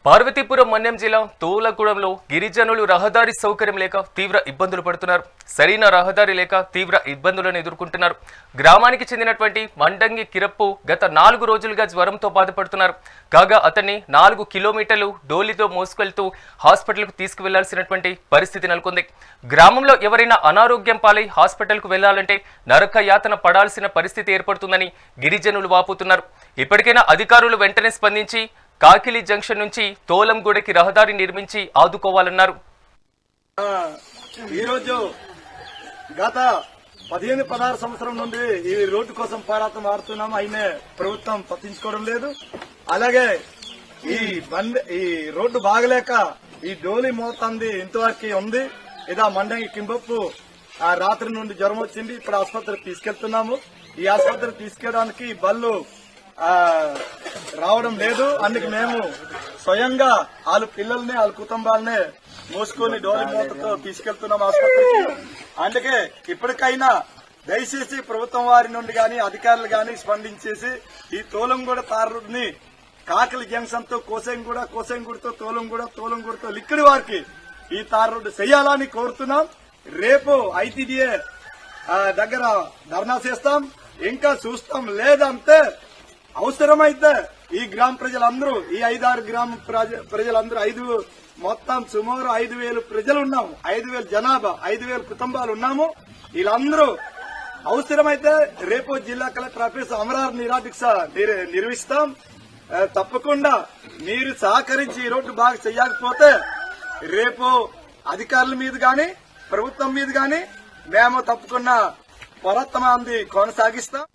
పార్వతీపురం మన్యం జిల్లా తోలగూడెంలో గిరిజనులు రహదారి సౌకర్యం లేక తీవ్ర ఇబ్బందులు పడుతున్నారు. సరైన రహదారి లేక తీవ్ర ఇబ్బందులను ఎదుర్కొంటున్నారు. గ్రామానికి చెందినటువంటి మండంగి కిరప్పు గత 4 రోజులుగా జ్వరంతో బాధపడుతున్నారు. కాగా అతన్ని 4 కిలోమీటర్లు డోలితో మోసుకెళ్తూ హాస్పిటల్కు తీసుకువెళ్లాల్సినటువంటి పరిస్థితి నెలకొంది. గ్రామంలో ఎవరైనా అనారోగ్యం పాలై హాస్పిటల్కు వెళ్లాలంటే నరక యాతన పడాల్సిన పరిస్థితి ఏర్పడుతుందని గిరిజనులు వాపోతున్నారు. ఇప్పటికైనా అధికారులు వెంటనే స్పందించి కాకిలి జంక్షన్ నుంచి తోలంగూడకి రహదారి నిర్మించి ఆదుకోవాలన్నారు. ఈరోజు గత 15-16 సంవత్సరం నుండి ఈ రోడ్డు కోసం పోరాటం ఆడుతున్నాం. అయినా ప్రభుత్వం పట్టించుకోవడం లేదు. అలాగే ఈ రోడ్డు బాగలేక ఈ డోలి మోతంది ఇంతవరకు ఉంది. ఇదా మండంగి కింబప్పు ఆ రాత్రి నుండి జ్వరం వచ్చింది. ఇప్పుడు ఆసుపత్రికి తీసుకెళ్తున్నాము. ఈ ఆసుపత్రికి తీసుకెళ్ళడానికి బళ్ళు రావడం లేదు. అందుకు మేము స్వయంగా వాళ్ళ పిల్లల్ని వాళ్ళ కుటుంబాలనే మోసుకొని డోలి మూతతో తీసుకెళ్తున్నాం ఆసుపత్రికి. అందుకే ఇప్పటికైనా దయచేసి ప్రభుత్వం వారి నుండి గాని అధికారులు గాని స్పందించేసి ఈ తోలంగూడ తారుని కాకిలి జంక్షన్ తో కోసంగూడతో తోలంగూడతో లిక్కిడి వారికి ఈ తారు రోడ్డు చేయాలని కోరుతున్నాం. రేపు ఐటీడీఏ దగ్గర ధర్నా చేస్తాం. ఇంకా చూస్తాం. లేదంటే అవసరమైతే ఈ గ్రామ ప్రజలందరూ ఈ 5-6 గ్రామ ప్రజలందరూ మొత్తం సుమారు 5,000 ప్రజలు ఉన్నాము. 5,000 జనాభా, 5,000 కుటుంబాలు ఉన్నాము. వీళ్ళందరూ అవసరమైతే రేపు జిల్లా కలెక్టర్ ఆఫీస్ అమరావతి నిరాదీక్ష నిర్వహిస్తాం. తప్పకుండా మీరు సహకరించి ఈ రోడ్డు బాగా చేయకపోతే రేపు అధికారుల మీద గాని ప్రభుత్వం మీద గాని మేము తప్పకుండా పోరాటం కొనసాగిస్తాం.